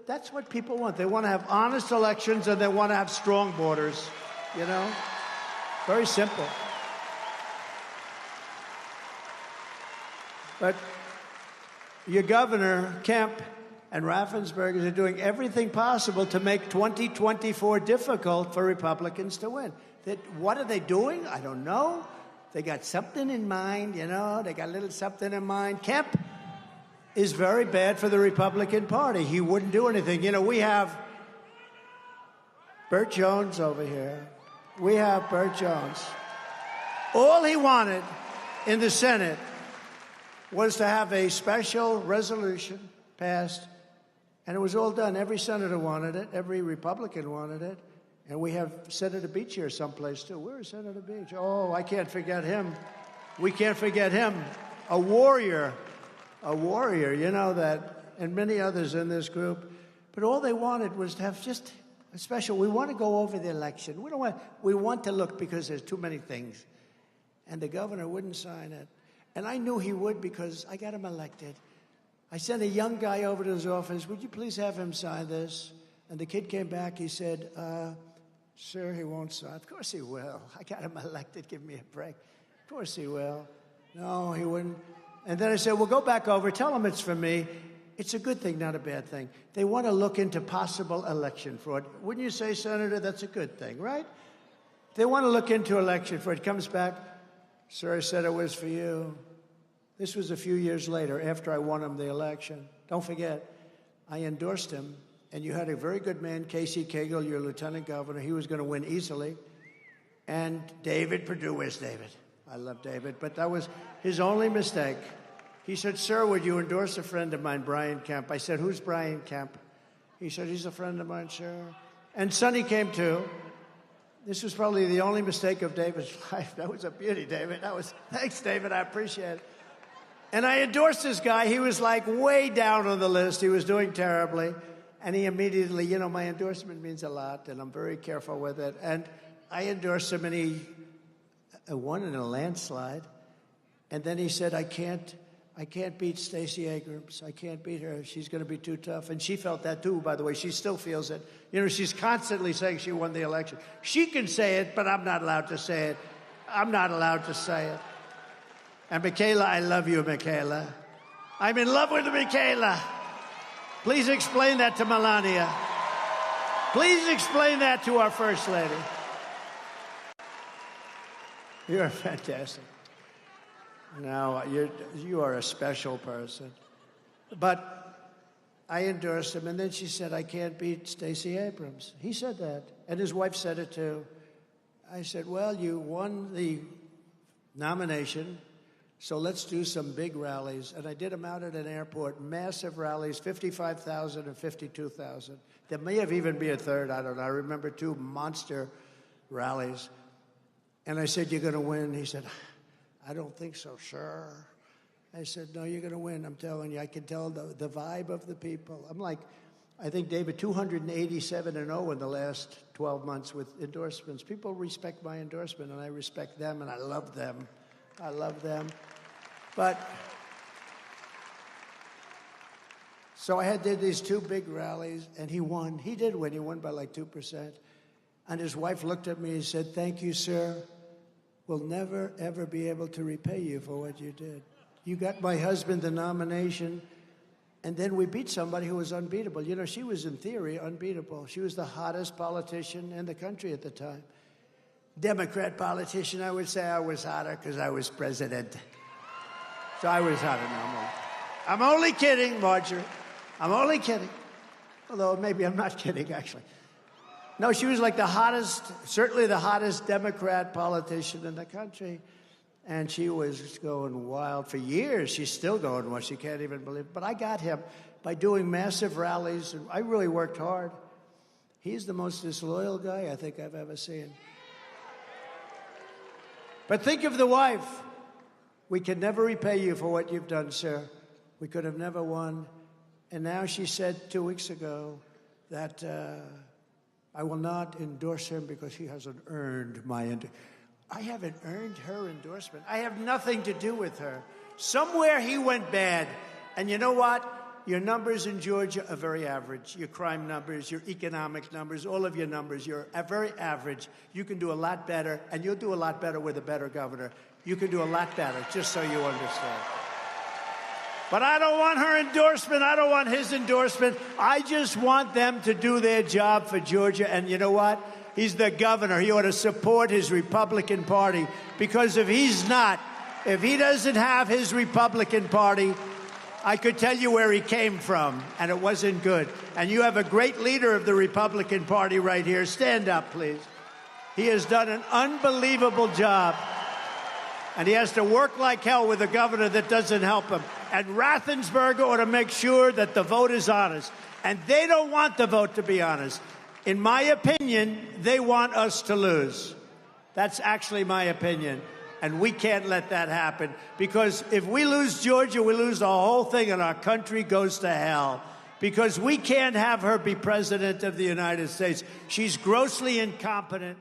That's what people want. They want to have honest elections, and they want to have strong borders, you know? Very simple. But your governor, Kemp, and Raffensperger are doing everything possible to make 2024 difficult for Republicans to win. What are they doing? I don't know. They got something in mind, you know? They got a little something in mind. Kemp is very bad for the Republican Party. He wouldn't do anything. You know, we have Burt Jones over here. We have Burt Jones. All he wanted in the Senate was to have a special resolution passed, and it was all done. Every senator wanted it. Every Republican wanted it. And we have Senator Beach here someplace, too. Where is Senator Beach? Oh, I can't forget him. We can't forget him. A warrior, you know that, and many others in this group. But all they wanted was to have just a special. We want to go over the election. We want to look because there's too many things. And the governor wouldn't sign it. And I knew he would because I got him elected. I sent a young guy over to his office. Would you please have him sign this? And the kid came back. He said, sir, he won't sign. Of course he will. I got him elected. Give me a break. Of course he will. No, he wouldn't. And then I said, well, go back over. Tell him it's for me. It's a good thing, not a bad thing. They want to look into possible election fraud. Wouldn't you say, Senator, that's a good thing, right? They want to look into election fraud. It comes back, sir, I said it was for you. This was a few years later, after I won him the election. Don't forget, I endorsed him, and you had a very good man, Casey Cagle, your lieutenant governor. He was going to win easily. And David Perdue, where's David? I love David, but that was his only mistake. He said, sir, would you endorse a friend of mine, Brian Kemp? I said, who's Brian Kemp? He said, he's a friend of mine, sure. And Sonny came too. This was probably the only mistake of David's life. That was a beauty, David. Thanks, David, I appreciate it. And I endorsed this guy. He was like way down on the list. He was doing terribly. And he immediately, you know, my endorsement means a lot, and I'm very careful with it. And I endorsed him, and he won in a landslide. And then he said, I can't beat Stacey Abrams. I can't beat her. She's going to be too tough. And she felt that, too, by the way. She still feels it. You know, she's constantly saying she won the election. She can say it, but I'm not allowed to say it. I'm not allowed to say it. And Michaela, I love you, Michaela. I'm in love with Michaela. Please explain that to Melania. Please explain that to our First Lady. You're fantastic. Now, you are a special person. But I endorsed him, and then she said, I can't beat Stacey Abrams. He said that, and his wife said it too. I said, well, you won the nomination, so let's do some big rallies. And I did them out at an airport, massive rallies, 55,000 and 52,000. There may have even been a third, I don't know. I remember 2 monster rallies. And I said, you're going to win. He said, I don't think so, sir. I said, no, you're going to win. I'm telling you, I can tell the vibe of the people. I'm like, I think, David, 287-0 in the last 12 months with endorsements. People respect my endorsement, and I respect them, and I love them. I love them. But so I did these 2 big rallies, and he won. He did win. He won by like 2%. And his wife looked at me and said, thank you, sir. We'll never, ever be able to repay you for what you did. You got my husband the nomination, and then we beat somebody who was unbeatable. You know, she was, in theory, unbeatable. She was the hottest politician in the country at the time. Democrat politician, I would say I was hotter because I was president. So I was hotter than I'm only kidding, Marjorie. I'm only kidding. Although maybe I'm not kidding, actually. No, she was like the hottest, certainly the hottest Democrat politician in the country. And she was going wild for years. She's still going wild. She can't even believe it. But I got him by doing massive rallies. And I really worked hard. He's the most disloyal guy I think I've ever seen. But think of the wife. We can never repay you for what you've done, sir. We could have never won. And now she said 2 weeks ago that I will not endorse him because he hasn't earned my endorsement. I haven't earned her endorsement. I have nothing to do with her. Somewhere he went bad. And you know what? Your numbers in Georgia are very average. Your crime numbers, your economic numbers, all of your numbers, you're very average. You can do a lot better, and you'll do a lot better with a better governor. You can do a lot better, just so you understand. But I don't want her endorsement. I don't want his endorsement. I just want them to do their job for Georgia. And you know what? He's the governor. He ought to support his Republican Party, because if he doesn't have his Republican Party, I could tell you where he came from, and it wasn't good. And you have a great leader of the Republican Party right here. Stand up, please. He has done an unbelievable job, and he has to work like hell with a governor that doesn't help him. And Raffensperger ought to make sure that the vote is honest. And they don't want the vote to be honest. In my opinion, they want us to lose. That's actually my opinion. And we can't let that happen, because if we lose Georgia, we lose the whole thing and our country goes to hell, because we can't have her be president of the United States. She's grossly incompetent.